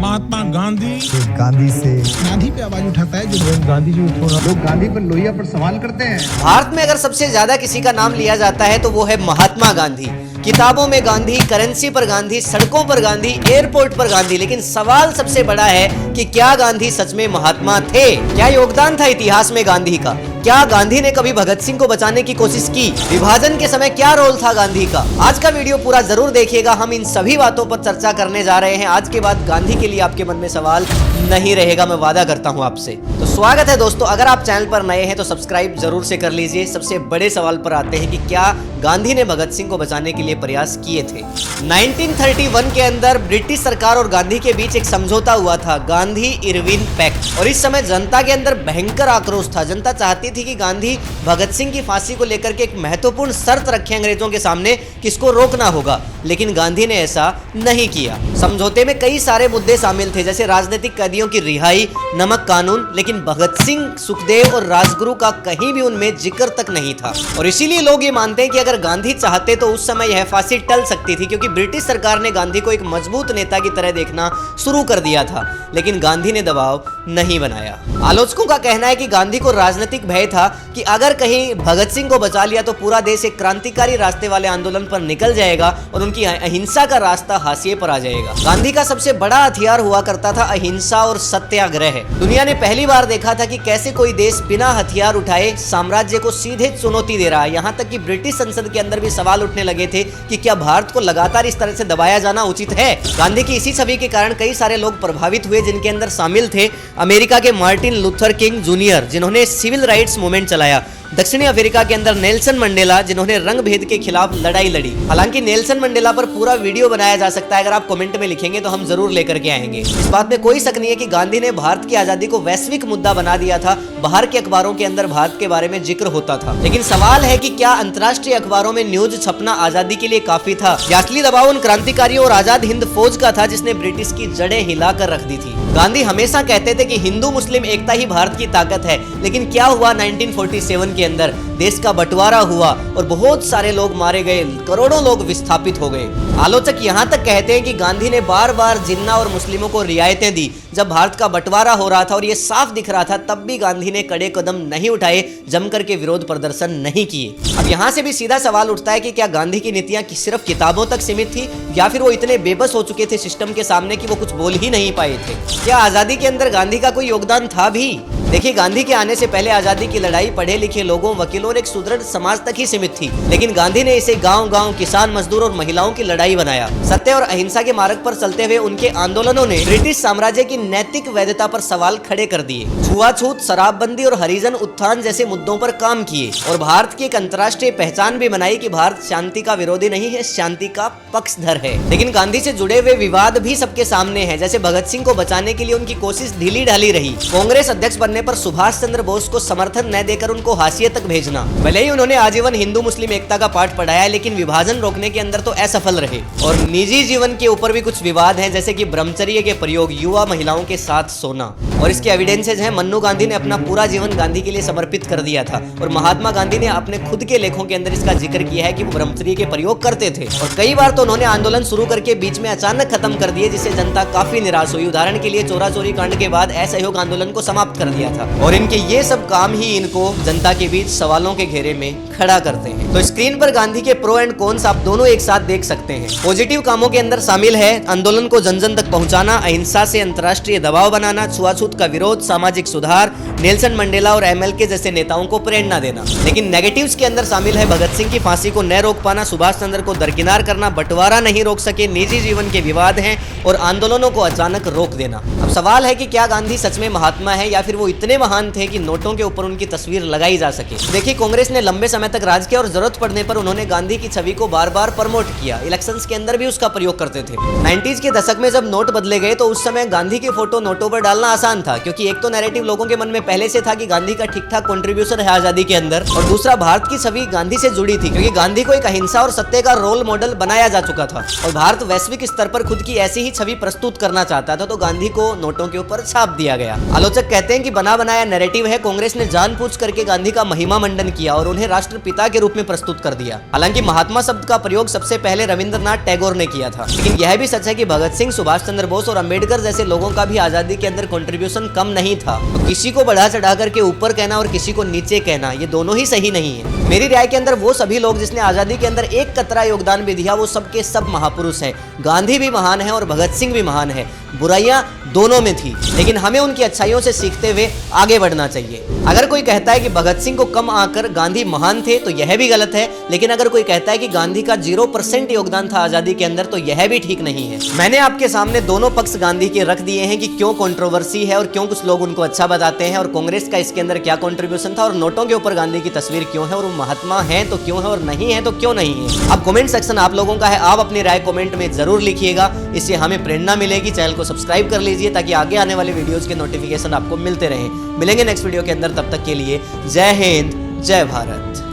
महात्मा गांधी गांधी से गांधी पे आवाज उठाता है जो गांधी जी लोग गांधी पर लोहिया पर सवाल करते हैं। भारत में अगर सबसे ज्यादा किसी का नाम लिया जाता है तो वो है महात्मा गांधी। किताबों में गांधी, करेंसी पर गांधी, सड़कों पर गांधी, एयरपोर्ट पर गांधी। लेकिन सवाल सबसे बड़ा है कि क्या गांधी सच में महात्मा थे? क्या योगदान था इतिहास में गांधी का? क्या गांधी ने कभी भगत सिंह को बचाने की कोशिश की? विभाजन के समय क्या रोल था गांधी का? आज का वीडियो पूरा जरूर देखिएगा। हम इन सभी बातों पर चर्चा करने जा रहे हैं। आज के बाद गांधी के लिए आपके मन में सवाल नहीं रहेगा, मैं वादा करता हूं आपसे। तो स्वागत है दोस्तों। अगर आप चैनल पर नए हैं तो सब्सक्राइब जरूर से कर लीजिए। सबसे बड़े सवाल पर आते हैं कि क्या गांधी ने भगत सिंह को बचाने के लिए प्रयास किए थे? 1931 के अंदर ब्रिटिश सरकार और गांधी के बीच एक समझौता हुआ था, गांधी इरविन पैक्ट। और इस समय जनता के अंदर भयंकर आक्रोश था। जनता चाहती थी कि गांधी भगत सिंह की फांसी को लेकर के एक महत्वपूर्ण शर्त रखे अंग्रेजों के सामने कि इसको रोकना होगा, लेकिन गांधी ने ऐसा नहीं किया। समझौते में कई सारे मुद्दे शामिल थे, जैसे राजनीतिक कैदियों की रिहाई, नमक कानून, लेकिन भगत सिंह, सुखदेव और राजगुरु का कहीं भी उनमें जिक्र तक नहीं था। और इसीलिए लोग ये मानते हैं कि अगर गांधी चाहते तो उस समय यह फांसी टल सकती थी, क्योंकि ब्रिटिश सरकार ने गांधी को एक मजबूत नेता की तरह देखना शुरू कर दिया था। लेकिन गांधी ने दबाव नहीं बनाया। आलोचकों का कहना है कि गांधी को राजनीतिक भय था कि अगर कहीं भगत सिंह को बचा लिया तो पूरा देश एक क्रांतिकारी रास्ते वाले आंदोलन पर निकल जाएगा और उनकी अहिंसा का रास्ता हाशिए पर आ जाएगा। गांधी का सबसे बड़ा हथियार हुआ करता था अहिंसा और सत्याग्रह। दुनिया ने पहली बार देखा था कि कैसे कोई देश बिना हथियार उठाए साम्राज्य को सीधे चुनौती दे रहा है। यहाँ तक कि ब्रिटिश संसद के अंदर भी सवाल उठने लगे थे कि क्या भारत को लगातार इस तरह से दबाया जाना उचित है? गांधी की इसी छवि के कारण कई सारे लोग प्रभावित हुए, जिनके अंदर शामिल थे अमेरिका के मार्टिन लूथर किंग जूनियर, जिन्होंने सिविल राइट्स मूवमेंट चलाया। दक्षिणी अफ्रीका के अंदर नेल्सन मंडेला, जिन्होंने रंग भेद के खिलाफ लड़ाई लड़ी। हालांकि नेल्सन मंडेला पर पूरा वीडियो बनाया जा सकता है, अगर आप कमेंट में लिखेंगे तो हम जरूर लेकर के आएंगे। इस बात में कोई शक नहीं है कि गांधी ने भारत की आजादी को वैश्विक मुद्दा बना दिया था। बाहर के अखबारों के अंदर भारत के बारे में जिक्र होता था। लेकिन सवाल है कि क्या अंतर्राष्ट्रीय अखबारों में न्यूज छपना आजादी के लिए काफी था? या असली दबाव उन क्रांतिकारियों और आजाद हिंद फौज का था जिसने ब्रिटिश की जड़ें हिलाकर रख दी थी? गांधी हमेशा कहते थे कि हिंदू मुस्लिम एकता ही भारत की ताकत है। लेकिन क्या हुआ 1947 के अंदर? देश का बंटवारा हुआ और बहुत सारे लोग मारे गए, करोड़ों लोग विस्थापित हो गए। आलोचक यहाँ तक कहते हैं कि गांधी ने बार बार जिन्ना और मुस्लिमों को रियायतें दी जब भारत का बंटवारा हो रहा था और ये साफ दिख रहा था, तब भी गांधी ने कड़े कदम नहीं उठाए, जमकर के विरोध प्रदर्शन नहीं किए। अब यहाँ से भी सीधा सवाल उठता है कि क्या गांधी की नीतियां सिर्फ किताबों तक सीमित थी, या फिर वो इतने बेबस हो चुके थे सिस्टम के सामने कि वो कुछ बोल ही नहीं पाए थे? क्या आजादी के अंदर गांधी का कोई योगदान था भी? देखिए, गांधी के आने से पहले आजादी की लड़ाई पढ़े लिखे लोगों, वकीलों और एक सुदृढ़ समाज तक ही सीमित थी। लेकिन गांधी ने इसे गांव-गांव, किसान, मजदूर और महिलाओं की लड़ाई बनाया। सत्य और अहिंसा के मार्ग पर चलते हुए उनके आंदोलनों ने ब्रिटिश साम्राज्य की नैतिक वैधता पर सवाल खड़े कर दिए। छुआछूत, शराबबंदी और हरिजन उत्थान जैसे मुद्दों पर काम किए और भारत की एक अंतर्राष्ट्रीय पहचान भी बनाई कि भारत शांति का विरोधी नहीं है, शांति का पक्षधर है। लेकिन गांधी से जुड़े हुए विवाद भी सबके सामने हैं, जैसे भगत सिंह को बचाने के लिए उनकी कोशिश ढीली ढाली रही। कांग्रेस अध्यक्ष बनने पर सुभाष चंद्र बोस को समर्थन न देकर उनको हाशिए तक भेजना। भले ही उन्होंने आजीवन हिंदू मुस्लिम एकता का पाठ पढ़ाया, लेकिन विभाजन रोकने के अंदर तो असफल रहे। और निजी जीवन के ऊपर भी कुछ विवाद हैं, जैसे कि ब्रह्मचर्य के प्रयोग, युवा महिलाओं के साथ सोना। और इसके एविडेंसेज हैं। मन्नू गांधी ने अपना पूरा जीवन गांधी के लिए समर्पित कर दिया था और महात्मा गांधी ने अपने खुद के लेखों के अंदर इसका जिक्र किया है कि वो ब्रह्मचर्य के प्रयोग करते थे। और कई बार तो उन्होंने आंदोलन शुरू करके बीच में अचानक खत्म कर दिए, जिससे जनता काफी निराश हुई। उदाहरण के लिए चोरा चोरी कांड के बाद असहयोग आंदोलन को समाप्त कर दिया था। और इनके ये सब काम ही इनको जनता के बीच सवालों के घेरे में खड़ा करते हैं। तो स्क्रीन पर गांधी के प्रो एंड कॉन्स आप दोनों एक साथ देख सकते हैं। पॉजिटिव कामों के अंदर शामिल है आंदोलन को जन जन तक पहुंचाना, अहिंसा से अंतर्राष्ट्रीय दबाव बनाना, छुआछूत का विरोध, सामाजिक सुधार, नेल्सन मंडेला और एमएलके जैसे नेताओं को प्रेरणा देना। लेकिन नेगेटिव्स के अंदर शामिल है भगत सिंह की फांसी को न रोक पाना, सुभाष चंद्र को दरकिनार करना, बंटवारा नहीं रोक सके, निजी जीवन के विवाद हैं और आंदोलनों को अचानक रोक देना। अब सवाल है कि क्या गांधी सच में महात्मा है या फिर वो इतने महान थे कि नोटों के ऊपर उनकी तस्वीर लगाई जा सके? देखिए, कांग्रेस ने लंबे समय तक राज किया और जरूरत पड़ने पर उन्होंने गांधी की छवि को बार बार प्रमोट किया। इलेक्शंस के अंदर भी उसका प्रयोग करते थे। 90s के दशक में जब नोट बदले गए तो उस समय गांधी की फोटो नोटों पर डालना आसान था, क्योंकि एक तो नैरेटिव लोगों के मन में पहले से था कि गांधी का ठीक ठाक कंट्रीब्यूशन है आजादी के अंदर, और दूसरा भारत की छवि गांधी से जुड़ी थी, क्योंकि गांधी को एक अहिंसा और सत्य का रोल मॉडल बनाया जा चुका था और भारत वैश्विक स्तर पर खुद की ऐसी ही छवि प्रस्तुत करना चाहता था, तो गांधी को नोटों के ऊपर छाप दिया गया। आलोचक कहते हैं कि बना बनाया नैरेटिव है, कांग्रेस ने जानबूझ करके गांधी का महिमा मंडन किया और उन्हें राष्ट्रपिता के रूप में प्रस्तुत कर दिया। हालांकि महात्मा शब्द का प्रयोग सबसे पहले रविंद्रनाथ टैगोर ने किया था, लेकिन यह भी सच है कि भगत सिंह, सुभाष चंद्र बोस और अंबेडकर जैसे लोगों का भी आजादी के अंदर कंट्रीब्यूशन कम नहीं था। तो किसी को बढ़ा चढ़ा करके ऊपर कहना और किसी को नीचे कहना, ये दोनों ही सही नहीं है। मेरी राय के अंदर वो सभी लोग जिसने आजादी के अंदर एक कतरा योगदान भी दिया, वो सब के सब महापुरुष हैं। गांधी भी महान है और भगत सिंह भी महान है, बुराइयां दोनों में थी, लेकिन हमें उनकी अच्छाइयों से सीखते हुए आगे बढ़ना चाहिए। अगर कोई कहता है कि भगत सिंह को कम आकर गांधी महान थे तो यह भी गलत है, लेकिन अगर कोई कहता है कि गांधी का 0% योगदान था आजादी के अंदर तो यह भी ठीक नहीं है। मैंने आपके सामने दोनों पक्ष गांधी के रख दिए हैं कि क्यों कंट्रोवर्सी है और क्यों कुछ लोग उनको अच्छा बताते हैं, और कांग्रेस का इसके अंदर क्या कंट्रीब्यूशन था, और नोटों के ऊपर गांधी की तस्वीर क्यों है, और वो महात्मा है तो क्यों है और नहीं है तो क्यों नहीं है। अब कमेंट सेक्शन आप लोगों का है, आप अपनी राय कमेंट में जरूर लिखिएगा, इससे हमें प्रेरणा मिलेगी। चैनल को सब्सक्राइब कर लीजिए ताकि आगे आने वाले वीडियोस के नोटिफिकेशन आपको मिलते रहें। मिलेंगे नेक्स्ट वीडियो के अंदर, तब तक के लिए जय हिंद, जय भारत।